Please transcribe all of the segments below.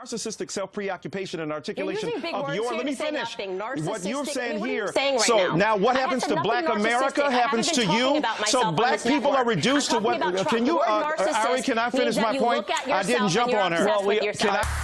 narcissistic self-preoccupation and articulation of your. Let me finish. What you're saying here. So now what happens to Black America happens to you. So Black people are reduced to what? Can you, Ari? Can I finish my point? I didn't jump on her. Well, can I?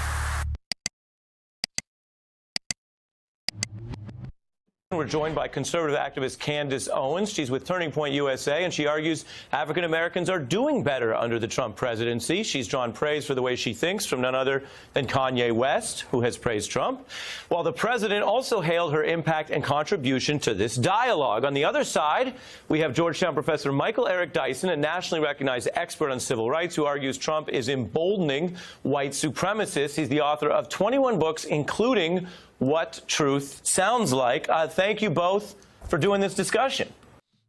We're joined by conservative activist Candace Owens. She's with Turning Point USA, and she argues African Americans are doing better under the Trump presidency. She's drawn praise for the way she thinks from none other than Kanye West, who has praised Trump, while the president also hailed her impact and contribution to this dialogue. On the other side, we have Georgetown professor Michael Eric Dyson, a nationally recognized expert on civil rights, who argues Trump is emboldening white supremacists. He's the author of 21 books, including What Truth Sounds Like. Thank you both for doing this discussion.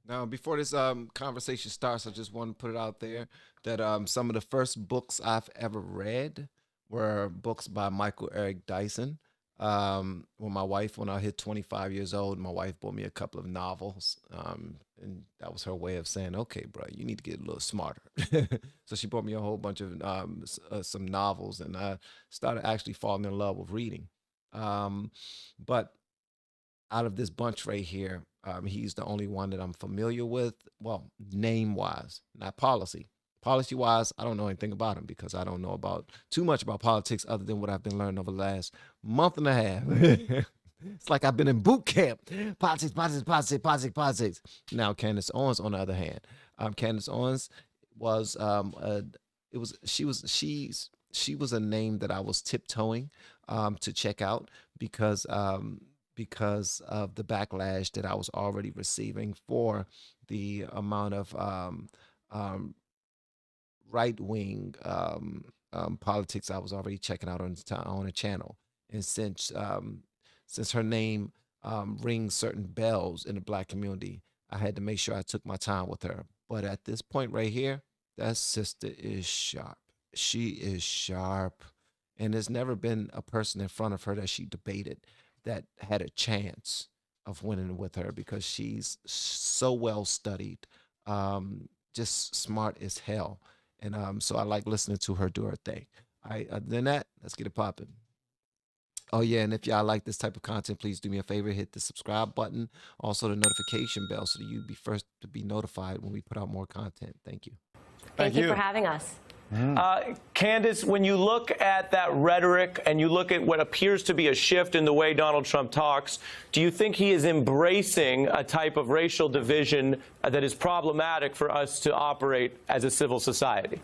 Now, before this conversation starts, I just want to put it out there that some of the first books I've ever read were books by Michael Eric Dyson. When I hit 25 years old, my wife bought me a couple of novels, and that was her way of saying, okay, bro, you need to get a little smarter. So she bought me a whole bunch of some novels, and I started actually falling in love with reading. But out of this bunch right here, he's the only one that I'm familiar with. Well, name-wise, not policy. Policy-wise, I don't know anything about him because I don't know about too much about politics other than what I've been learning over the last month and a half. It's like I've been in boot camp. Politics. Now, Candace Owens, on the other hand, Candace Owens was she was a name that I was tiptoeing to check out because of the backlash that I was already receiving for the amount of right-wing politics I was already checking out on a channel. And since her name rings certain bells in the Black community, I had to make sure I took my time with her. But at this point right here, that sister is sharp. She is sharp. And there's never been a person in front of her that she debated that had a chance of winning with her because she's so well studied, just smart as hell. And so I like listening to her do her thing. Other than that, let's get it popping. Oh, yeah, and if y'all like this type of content, please do me a favor, hit the subscribe button, also the notification bell so that you'd be first to be notified when we put out more content. Thank you. Thank you for having us. Candace, when you look at that rhetoric and you look at what appears to be a shift in the way Donald Trump talks, do you think he is embracing a type of racial division that is problematic for us to operate as a civil society?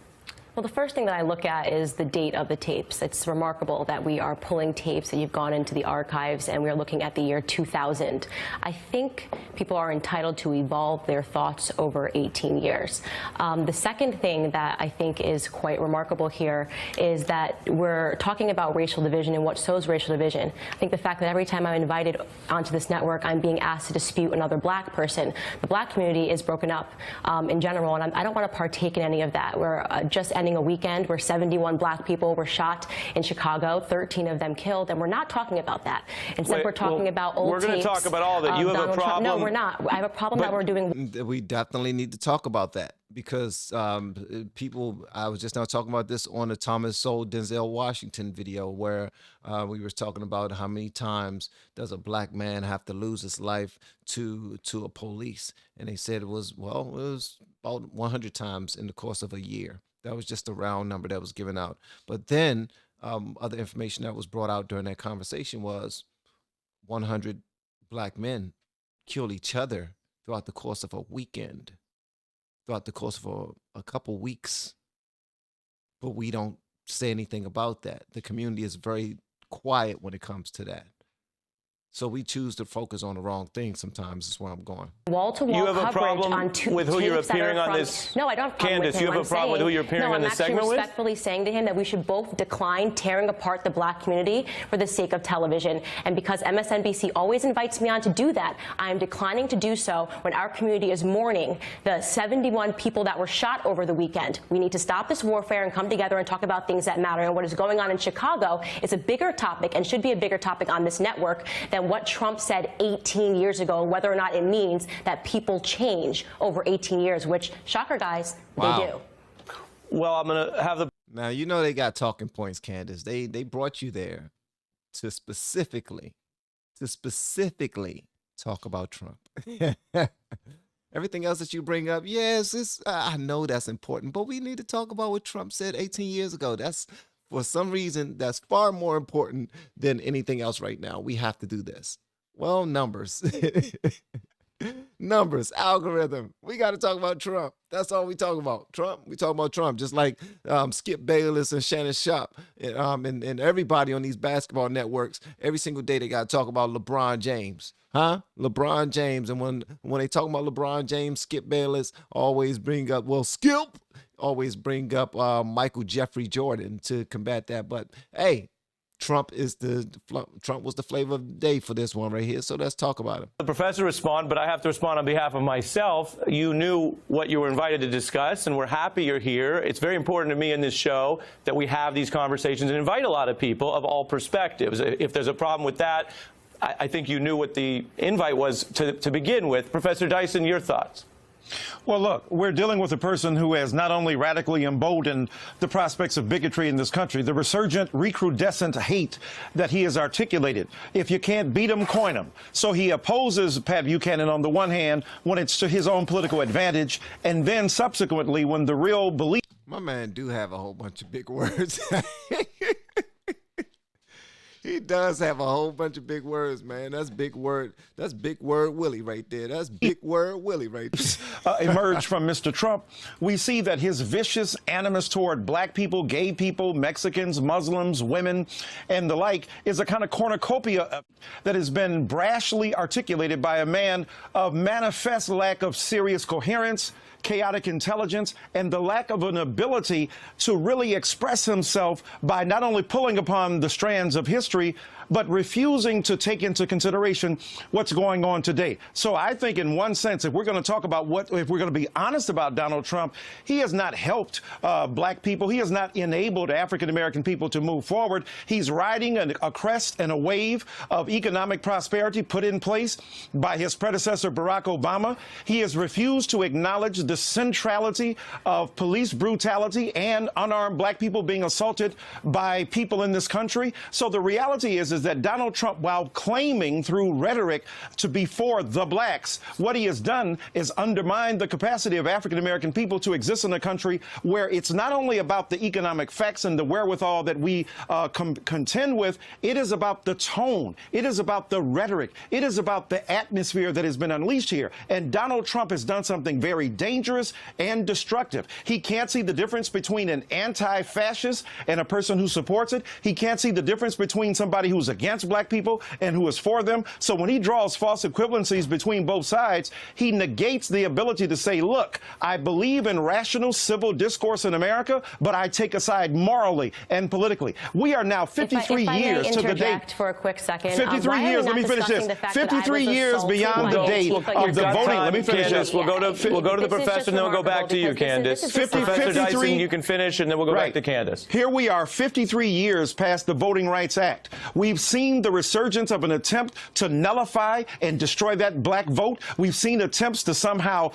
Well, the first thing that I look at is the date of the tapes. It's remarkable that we are pulling tapes and you've gone into the archives and we're looking at the year 2000. I think people are entitled to evolve their thoughts over 18 years. The second thing that I think is quite remarkable here is that we're talking about racial division and what sows racial division. I think the fact that every time I'm invited onto this network, I'm being asked to dispute another Black person. The Black community is broken up in general, and I don't want to partake in any of that. We're just ending a weekend where 71 Black people were shot in Chicago, 13 of them killed, and we're not talking about that. Instead, we're talking about old tapes. We're going to talk about all that. You have a problem? No, we're not. I have a problem that we're doing. We definitely need to talk about that because people, I was just now talking about this on the Thomas Sowell Denzel Washington video where we were talking about how many times does a Black man have to lose his life to a police. And they said it was about 100 times in the course of a year. That was just a round number that was given out. But then other information that was brought out during that conversation was 100 Black men killed each other throughout the course of a weekend, throughout the course of a couple weeks. But we don't say anything about that. The community is very quiet when it comes to that. So we choose to focus on the wrong thing sometimes is where I'm going. Wall-to-wall you have a problem on with who you're appearing on this? No, I don't have a problem Candace, with him. you have a problem with who you're appearing on this segment with? No, I'm actually respectfully saying to him that we should both decline tearing apart the Black community for the sake of television. And because MSNBC always invites me on to do that, I am declining to do so when our community is mourning the 71 people that were shot over the weekend. We need to stop this warfare and come together and talk about things that matter. And what is going on in Chicago is a bigger topic and should be a bigger topic on this network than what Trump said 18 years ago, whether or not it means that people change over 18 years, which, shocker, guys, they do. Well, I'm going to have the Now, you know they got talking points, Candace. They brought you there to specifically talk about Trump. Everything else that you bring up, yes, I know that's important, but we need to talk about what Trump said 18 years ago. That's, for some reason, that's far more important than anything else right now. We have to do this. Well, numbers. Numbers, algorithm. We got to talk about Trump. That's all we talk about. Trump. We talk about Trump, just like Skip Bayless and Shannon Sharpe and everybody on these basketball networks. Every single day they got to talk about LeBron James. Huh? LeBron James. And when they talk about LeBron James, Skip Bayless always bring up, Skip always bring up Michael Jeffrey Jordan to combat that. But hey, Trump was the flavor of the day for this one right here. So let's talk about it. The professor respond, but I have to respond on behalf of myself. You knew what you were invited to discuss, and we're happy you're here. It's very important to me in this show that we have these conversations and invite a lot of people of all perspectives. If there's a problem with that, I think you knew what the invite was to begin with. Professor Dyson, your thoughts? Well, look, we're dealing with a person who has not only radically emboldened the prospects of bigotry in this country, the resurgent, recrudescent hate that he has articulated. If you can't beat him, coin him. So he opposes Pat Buchanan on the one hand when it's to his own political advantage, and then subsequently when the real belief. My man do have a whole bunch of big words. He does have a whole bunch of big words, man. That's big word. That's big word Willie right there. That's big word Willie right there. Emerged from Mr. Trump, we see that his vicious animus toward black people, gay people, Mexicans, Muslims, women, and the like is a kind of cornucopia that has been brashly articulated by a man of manifest lack of serious coherence, chaotic intelligence, and the lack of an ability to really express himself by not only pulling upon the strands of history, but refusing to take into consideration what's going on today. So I think in one sense, if we're going to talk about if we're going to be honest about Donald Trump, he has not helped black people. He has not enabled African-American people to move forward. He's riding a crest and a wave of economic prosperity put in place by his predecessor, Barack Obama. He has refused to acknowledge the centrality of police brutality and unarmed black people being assaulted by people in this country. So the reality is that Donald Trump, while claiming through rhetoric to be for the blacks, what he has done is undermined the capacity of African-American people to exist in a country where it's not only about the economic facts and the wherewithal that we contend with, it is about the tone, it is about the rhetoric, it is about the atmosphere that has been unleashed here. And Donald Trump has done something very dangerous and destructive. He can't see the difference between an anti-fascist and a person who supports it. He can't see the difference between somebody who's against black people and who is for them. So when he draws false equivalencies between both sides, he negates the ability to say, look, I believe in rational civil discourse in America, but I take a side morally and politically. We are now 53 years to the date. For a quick second. 53 years, let me finish this. 53 years beyond the date of the voting. Let me finish this. We'll go to the professor and then we'll go back to you, Candace. Professor Dyson, you can finish and then we'll go back to Candace. Here we are 53 years past the Voting Rights Act. We've seen the resurgence of an attempt to nullify and destroy that black vote. We've seen attempts to somehow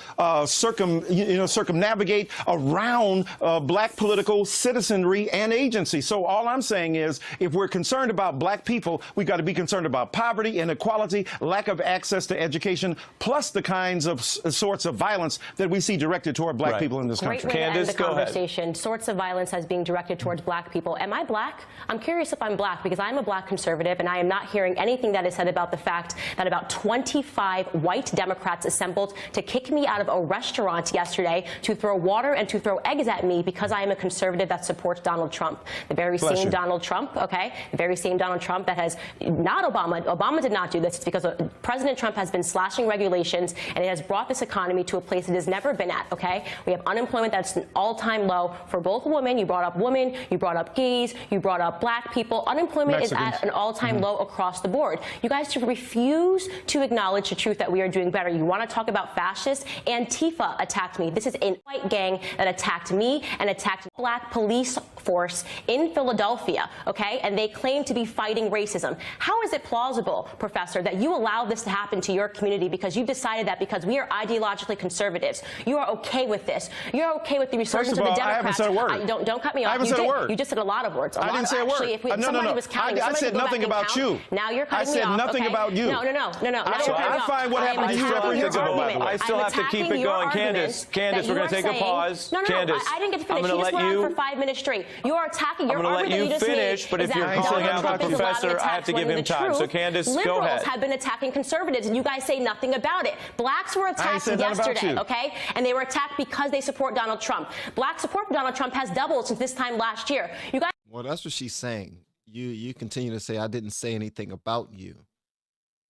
circumnavigate around black political citizenry and agency. So all I'm saying is, if we're concerned about black people, we've got to be concerned about poverty, inequality, lack of access to education, plus the kinds of sorts of violence that we see directed toward black people in this country. Candace, go ahead. Sorts of violence as being directed towards black people. Am I black? I'm curious if I'm black, because I'm a black conservative, and I am not hearing anything that is said about the fact that about 25 white Democrats assembled to kick me out of a restaurant yesterday, to throw water and to throw eggs at me because I am a conservative that supports Donald Trump. The very same Donald Trump, okay? The very same Donald Trump that has not Obama. Obama did not do this. It's because President Trump has been slashing regulations, and it has brought this economy to a place it has never been at, okay? We have unemployment that's an all-time low for both women. You brought up women, you brought up gays, you brought up black people. Unemployment is at an all-time low across the board. You guys refuse to acknowledge the truth that we are doing better. You want to talk about fascists? Antifa attacked me. This is a white gang that attacked me and attacked black police force in Philadelphia, okay? And they claim to be fighting racism. How is it plausible, Professor, that you allow this to happen to your community because you decided that because we are ideologically conservatives, You are okay with this. You're okay with the resurgence of the all, Democrats. I haven't said a word. Don't cut me off. I haven't said a word. You just said a lot of words. I didn't say a word. Actually, if somebody was counting, I said nothing about you. Now you're cutting me off. I said nothing about you. No. I find what happened to you reprehensible. I still have to keep it going. Candace, we're going to take a pause. No, Candace, I didn't get to finish. You just went on for 5 minutes straight. You are attacking your argument. I'm going to let you finish, but if you're calling out the professor, I have to give him time. So Candace, go ahead. Liberals have been attacking conservatives, and you guys say nothing about it. Blacks were attacked yesterday, okay? And they were attacked because they support Donald Trump. Black support for Donald Trump has doubled since this time last year. You guys. Well, that's what she's saying. You continue to say, I didn't say anything about you.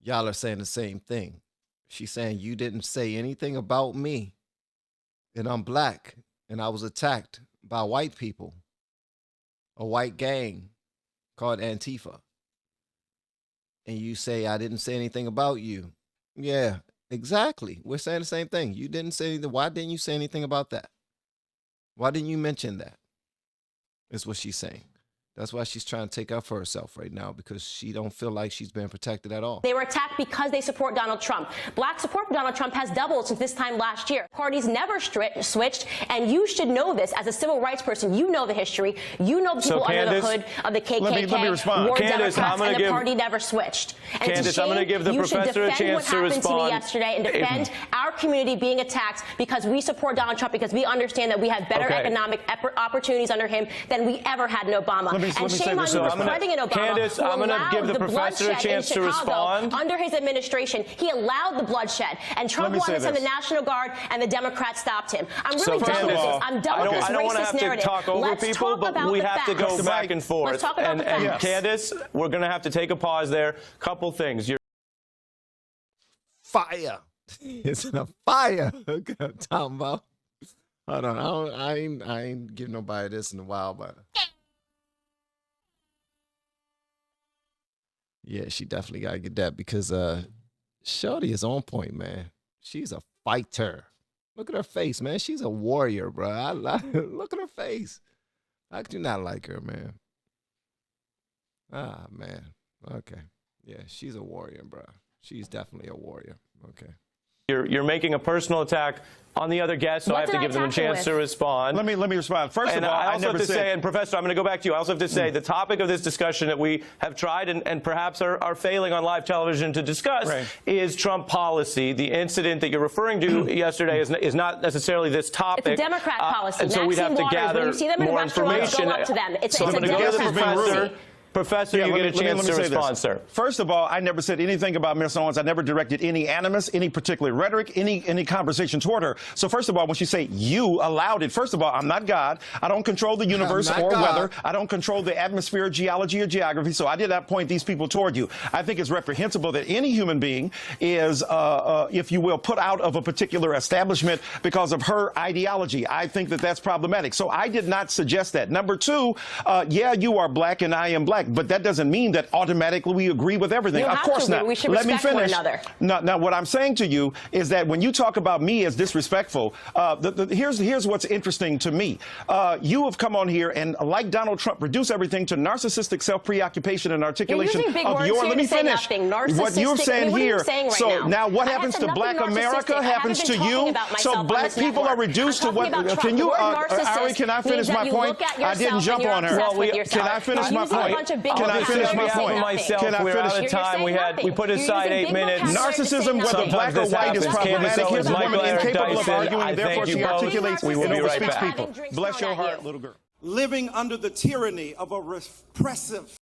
Y'all are saying the same thing. She's saying you didn't say anything about me, and I'm black, and I was attacked by white people, a white gang called Antifa. And you say, I didn't say anything about you. Yeah, exactly. We're saying the same thing. You didn't say anything. Why didn't you say anything about that? Why didn't you mention that? Is what she's saying. That's why she's trying to take up for herself right now, because she don't feel like she's been protected at all. They were attacked because they support Donald Trump. Black support for Donald Trump has doubled since this time last year. Parties never switched, and you should know this as a civil rights person. You know the history. You know the people under the hood of the KKK. Let me respond. Were Candace, Democrats, and the party never switched. And Candace, I'm going to give the professor a chance to respond. You should defend what happened to me yesterday and defend our community being attacked because we support Donald Trump, because we understand that we have better economic opportunities under him than we ever had in Obama. And shame on you. Candace, I'm going to give the professor a chance to respond. Under his administration, he allowed the bloodshed, and Trump wanted to send the National Guard, and the Democrats stopped him. I'm really done with this. I'm done with this racist narrative. I don't want to have to talk over people, but we have to go back and forth. Let's talk about the facts. Candace, we're going to have to take a pause there. Couple things. Fire. It's in a fire. Look what I'm talking about. Hold on. I ain't giving nobody this in a while, but yeah, she definitely got to get that, because Shorty is on point, man. She's a fighter. Look at her face, man. She's a warrior, bro. Look at her face. How could you not like her, man? Ah, man. Okay. Yeah, she's a warrior, bro. She's definitely a warrior. Okay. You're making a personal attack on the other guests, so I have to give them a chance to respond. Let me respond. First of all, I also never have to said, say, and Professor, I'm going to go back to you. I also have to say the topic of this discussion that we have tried and perhaps are failing on live television to discuss is Trump policy. The incident that you're referring to yesterday is not necessarily this topic. It's a Democrat policy. And so we'd have to gather more information. Go up to them. It's so I'm going to go to the professor. Professor, yeah, you get a chance to respond, sir. First of all, I never said anything about Ms. Owens. I never directed any animus, any particular rhetoric, any conversation toward her. So first of all, when she say you allowed it, first of all, I'm not God. I don't control the universe or weather. I don't control the atmosphere, geology, or geography. So I did not point these people toward you. I think it's reprehensible that any human being is, if you will, put out of a particular establishment because of her ideology. I think that that's problematic. So I did not suggest that. Number two, yeah, you are black and I am black. But that doesn't mean that automatically we agree with everything. Of course not. We should Let me finish. One another. Now, what I'm saying to you is that when you talk about me as disrespectful, here's what's interesting to me. You have come on here and, like Donald Trump, reduce everything to narcissistic self-preoccupation and articulation of your. Let me finish. What you're saying here. So now, what happens to Black America happens to you. So Black people are reduced to what? Can you, Ari? Can I finish my point? I didn't jump on her. Can I finish my point? Can I finish my point? Can I We're out of time. We put aside 8 minutes. Narcissism, whether black or white, is problematic. Here's a woman incapable of arguing, therefore she articulates and overspeaks people. Bless your heart, little girl. Living under the tyranny of a repressive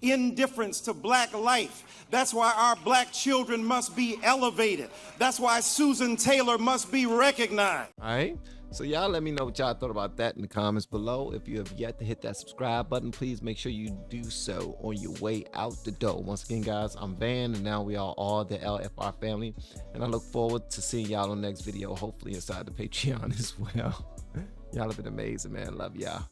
indifference to black life. That's why our black children must be elevated. That's why Susan Taylor must be recognized. All right. So y'all let me know what y'all thought about that in the comments below. If you have yet to hit that subscribe button, please make sure you do so on your way out the door. Once again, guys, I'm Van, and now we are all the LFR family. And I look forward to seeing y'all on the next video, hopefully inside the Patreon as well. Y'all have been amazing, man. Love y'all.